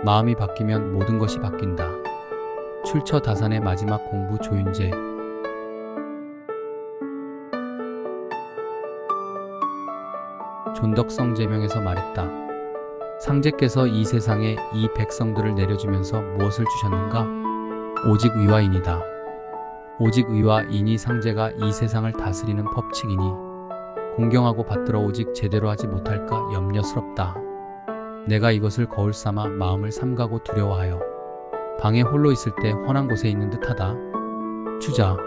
마음이 바뀌면 모든 것이 바뀐다. 출처다산의 마지막 공부 조윤재. 존덕성 제명에서 말했다. 상제께서 이 세상에 이 백성들을 내려주면서 무엇을 주셨는가? 오직 의와 인이다. 오직 의와 인이 상제가 이 세상을 다스리는 법칙이니 공경하고 받들어 오직 제대로 하지 못할까 염려스럽다. 내가 이것을 거울 삼아 마음을 삼가고 두려워하여 방에 홀로 있을 때 훤한 곳에 있는 듯하다. 주자.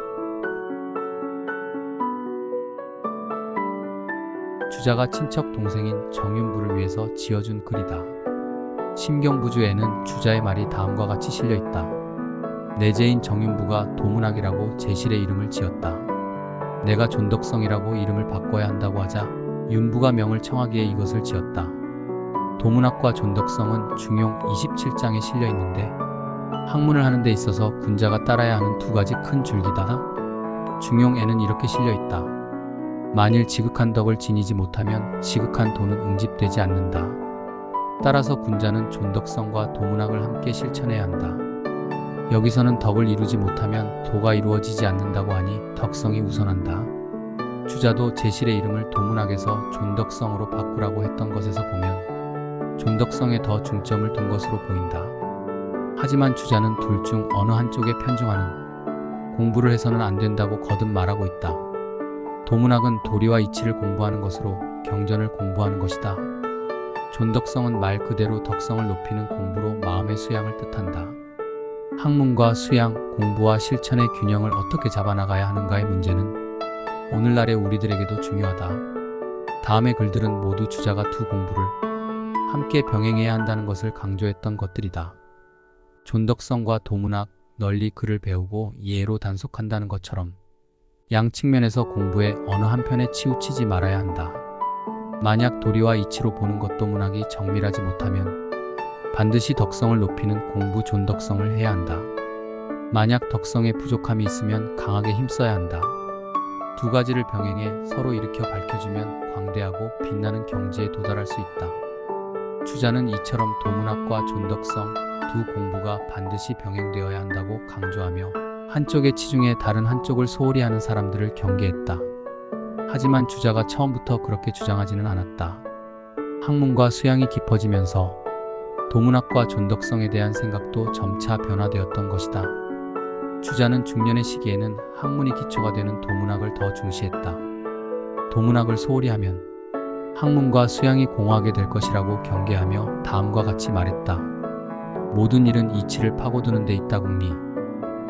주자가 친척 동생인 정윤부를 위해서 지어준 글이다. 심경부주에는 주자의 말이 다음과 같이 실려있다. 내제인 정윤부가 도문학이라고 제실의 이름을 지었다. 내가 존덕성이라고 이름을 바꿔야 한다고 하자 윤부가 명을 청하기에 이것을 지었다. 도문학과 존덕성은 중용 27장에 실려있는데 학문을 하는 데 있어서 군자가 따라야 하는 두 가지 큰 줄기다. 중용에는 이렇게 실려있다. 만일 지극한 덕을 지니지 못하면 지극한 도는 응집되지 않는다. 따라서 군자는 존덕성과 도문학을 함께 실천해야 한다. 여기서는 덕을 이루지 못하면 도가 이루어지지 않는다고 하니 덕성이 우선한다. 주자도 제실의 이름을 도문학에서 존덕성으로 바꾸라고 했던 것에서 보면 존덕성에 더 중점을 둔 것으로 보인다. 하지만 주자는 둘 중 어느 한쪽에 편중하는 공부를 해서는 안 된다고 거듭 말하고 있다. 도문학은 도리와 이치를 공부하는 것으로 경전을 공부하는 것이다. 존덕성은 말 그대로 덕성을 높이는 공부로 마음의 수양을 뜻한다. 학문과 수양, 공부와 실천의 균형을 어떻게 잡아나가야 하는가의 문제는 오늘날의 우리들에게도 중요하다. 다음의 글들은 모두 주자가 두 공부를 함께 병행해야 한다는 것을 강조했던 것들이다. 존덕성과 도문학, 널리 글을 배우고 이해로 단속한다는 것처럼 양 측면에서 공부에 어느 한편에 치우치지 말아야 한다. 만약 도리와 이치로 보는 것도 문학이 정밀하지 못하면 반드시 덕성을 높이는 공부 존덕성을 해야 한다. 만약 덕성에 부족함이 있으면 강하게 힘써야 한다. 두 가지를 병행해 서로 일으켜 밝혀주면 광대하고 빛나는 경지에 도달할 수 있다. 주자는 이처럼 도문학과 존덕성 두 공부가 반드시 병행되어야 한다고 강조하며 한쪽에 치중해 다른 한쪽을 소홀히 하는 사람들을 경계했다. 하지만 주자가 처음부터 그렇게 주장하지는 않았다. 학문과 수양이 깊어지면서 도문학과 존덕성에 대한 생각도 점차 변화되었던 것이다. 주자는 중년의 시기에는 학문이 기초가 되는 도문학을 더 중시했다. 도문학을 소홀히 하면 학문과 수양이 공허하게 될 것이라고 경계하며 다음과 같이 말했다. 모든 일은 이치를 파고드는 데 있다. 궁리.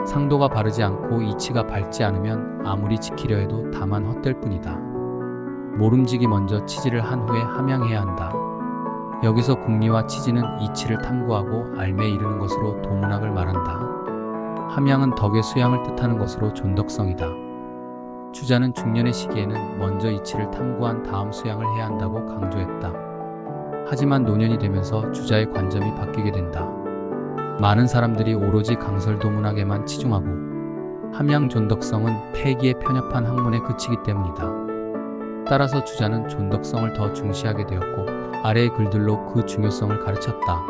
상도가 바르지 않고 이치가 밝지 않으면 아무리 지키려 해도 다만 헛될 뿐이다. 모름지기 먼저 치지를 한 후에 함양해야 한다. 여기서 궁리와 치지는 이치를 탐구하고 알매에 이르는 것으로 도문학을 말한다. 함양은 덕의 수양을 뜻하는 것으로 존덕성이다. 주자는 중년의 시기에는 먼저 이치를 탐구한 다음 수양을 해야 한다고 강조했다. 하지만 노년이 되면서 주자의 관점이 바뀌게 된다. 많은 사람들이 오로지 강설도문학에만 치중하고 함양 존덕성은 폐기에 편협한 학문에 그치기 때문이다. 따라서 주자는 존덕성을 더 중시하게 되었고 아래의 글들로 그 중요성을 가르쳤다.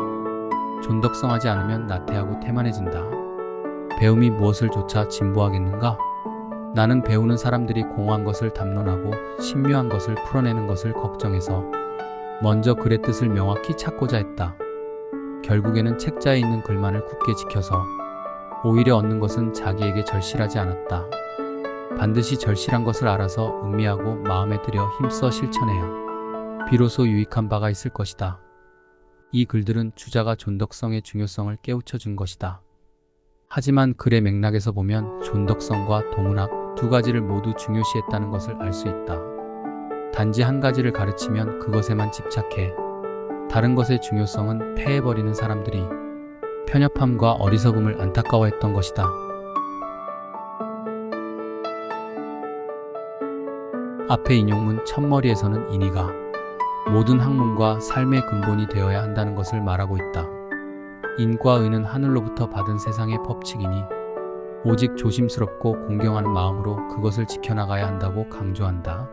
존덕성하지 않으면 나태하고 태만해진다. 배움이 무엇을 조차 진보하겠는가? 나는 배우는 사람들이 공허한 것을 담론하고 신묘한 것을 풀어내는 것을 걱정해서 먼저 글의 뜻을 명확히 찾고자 했다. 결국에는 책자에 있는 글만을 굳게 지켜서 오히려 얻는 것은 자기에게 절실하지 않았다. 반드시 절실한 것을 알아서 음미하고 마음에 들여 힘써 실천해야 비로소 유익한 바가 있을 것이다. 이 글들은 주자가 존덕성의 중요성을 깨우쳐 준 것이다. 하지만 글의 맥락에서 보면 존덕성과 도문학 두 가지를 모두 중요시했다는 것을 알 수 있다. 단지 한 가지를 가르치면 그것에만 집착해 다른 것의 중요성은 패해버리는 사람들이 편협함과 어리석음을 안타까워했던 것이다. 앞의 인용문 첫머리에서는 인의가 모든 학문과 삶의 근본이 되어야 한다는 것을 말하고 있다. 인과 의는 하늘로부터 받은 세상의 법칙이니 오직 조심스럽고 공경하는 마음으로 그것을 지켜나가야 한다고 강조한다.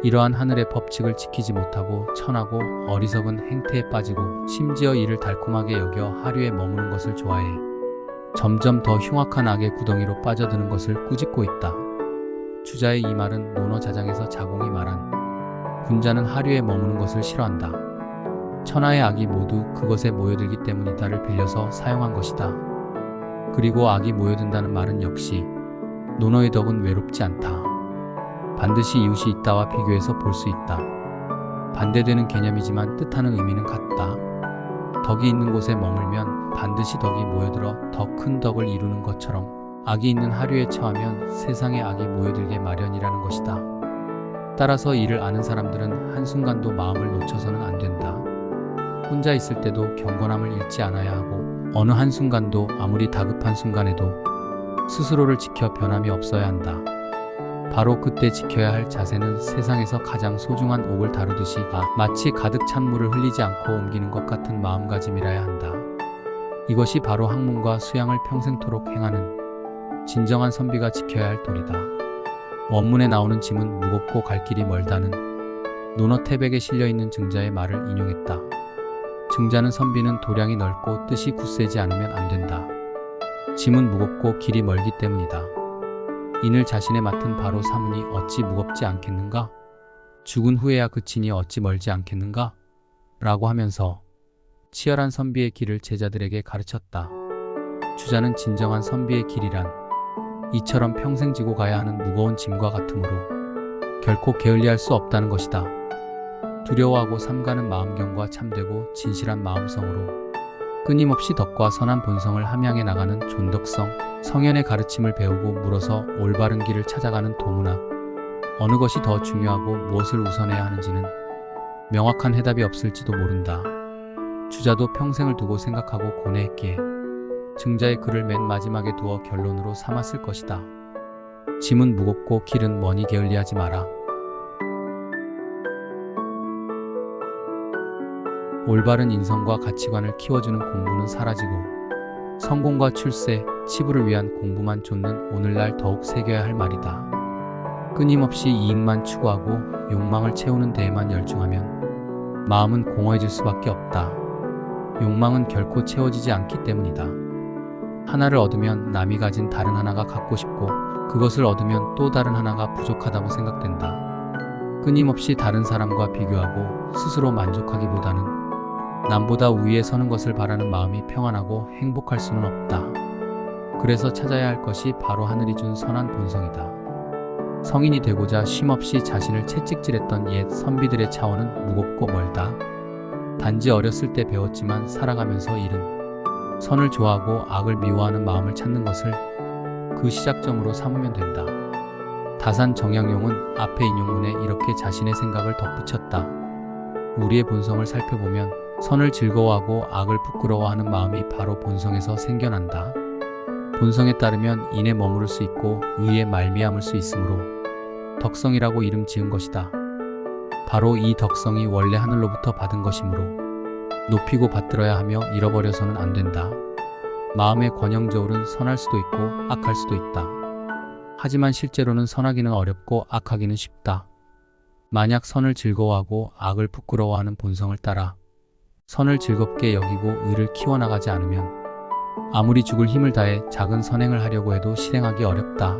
이러한 하늘의 법칙을 지키지 못하고 천하고 어리석은 행태에 빠지고 심지어 이를 달콤하게 여겨 하류에 머무는 것을 좋아해 점점 더 흉악한 악의 구덩이로 빠져드는 것을 꾸짖고 있다. 주자의 이 말은 논어자장에서 자공이 말한 군자는 하류에 머무는 것을 싫어한다. 천하의 악이 모두 그것에 모여들기 때문이다를 빌려서 사용한 것이다. 그리고 악이 모여든다는 말은 역시 논어의 덕은 외롭지 않다. 반드시 이웃이 있다와 비교해서 볼 수 있다. 반대되는 개념이지만 뜻하는 의미는 같다. 덕이 있는 곳에 머물면 반드시 덕이 모여들어 더 큰 덕을 이루는 것처럼 악이 있는 하류에 처하면 세상에 악이 모여들게 마련이라는 것이다. 따라서 이를 아는 사람들은 한순간도 마음을 놓쳐서는 안 된다. 혼자 있을 때도 경건함을 잃지 않아야 하고 어느 한순간도 아무리 다급한 순간에도 스스로를 지켜 변함이 없어야 한다. 바로 그때 지켜야 할 자세는 세상에서 가장 소중한 옥을 다루듯이 마치 가득 찬 물을 흘리지 않고 옮기는 것 같은 마음가짐이라야 한다. 이것이 바로 학문과 수양을 평생토록 행하는 진정한 선비가 지켜야 할 도리다. 원문에 나오는 짐은 무겁고 갈 길이 멀다는 논어 태백에 실려있는 증자의 말을 인용했다. 증자는 선비는 도량이 넓고 뜻이 굳세지 않으면 안 된다. 짐은 무겁고 길이 멀기 때문이다. 인을 자신에 맡은 바로 사문이 어찌 무겁지 않겠는가? 죽은 후에야 그치니 어찌 멀지 않겠는가? 라고 하면서 치열한 선비의 길을 제자들에게 가르쳤다. 주자는 진정한 선비의 길이란 이처럼 평생 지고 가야 하는 무거운 짐과 같으므로 결코 게을리할 수 없다는 것이다. 두려워하고 삼가는 마음경과 참되고 진실한 마음성으로 끊임없이 덕과 선한 본성을 함양해 나가는 존덕성, 성현의 가르침을 배우고 물어서 올바른 길을 찾아가는 도문학. 어느 것이 더 중요하고 무엇을 우선해야 하는지는 명확한 해답이 없을지도 모른다. 주자도 평생을 두고 생각하고 고뇌했기에 증자의 글을 맨 마지막에 두어 결론으로 삼았을 것이다. 짐은 무겁고 길은 머니 게을리하지 마라. 올바른 인성과 가치관을 키워주는 공부는 사라지고 성공과 출세, 치부를 위한 공부만 좇는 오늘날 더욱 새겨야 할 말이다. 끊임없이 이익만 추구하고 욕망을 채우는 데에만 열중하면 마음은 공허해질 수밖에 없다. 욕망은 결코 채워지지 않기 때문이다. 하나를 얻으면 남이 가진 다른 하나가 갖고 싶고 그것을 얻으면 또 다른 하나가 부족하다고 생각된다. 끊임없이 다른 사람과 비교하고 스스로 만족하기보다는 남보다 우위에 서는 것을 바라는 마음이 평안하고 행복할 수는 없다. 그래서 찾아야 할 것이 바로 하늘이 준 선한 본성이다. 성인이 되고자 쉼없이 자신을 채찍질했던 옛 선비들의 차원은 무겁고 멀다. 단지 어렸을 때 배웠지만 살아가면서 잃은 선을 좋아하고 악을 미워하는 마음을 찾는 것을 그 시작점으로 삼으면 된다. 다산 정약용은 앞의 인용문에 이렇게 자신의 생각을 덧붙였다. 우리의 본성을 살펴보면 선을 즐거워하고 악을 부끄러워하는 마음이 바로 본성에서 생겨난다. 본성에 따르면 인에 머무를 수 있고 의에 말미암을 수 있으므로 덕성이라고 이름 지은 것이다. 바로 이 덕성이 원래 하늘로부터 받은 것이므로 높이고 받들어야 하며 잃어버려서는 안 된다. 마음의 권영저울은 선할 수도 있고 악할 수도 있다. 하지만 실제로는 선하기는 어렵고 악하기는 쉽다. 만약 선을 즐거워하고 악을 부끄러워하는 본성을 따라 선을 즐겁게 여기고 의를 키워나가지 않으면 아무리 죽을 힘을 다해 작은 선행을 하려고 해도 실행하기 어렵다.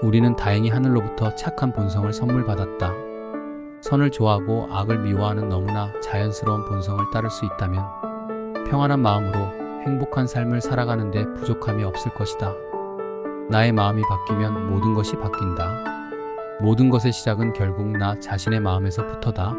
우리는 다행히 하늘로부터 착한 본성을 선물 받았다. 선을 좋아하고 악을 미워하는 너무나 자연스러운 본성을 따를 수 있다면 평안한 마음으로 행복한 삶을 살아가는 데 부족함이 없을 것이다. 나의 마음이 바뀌면 모든 것이 바뀐다. 모든 것의 시작은 결국 나 자신의 마음에서부터다.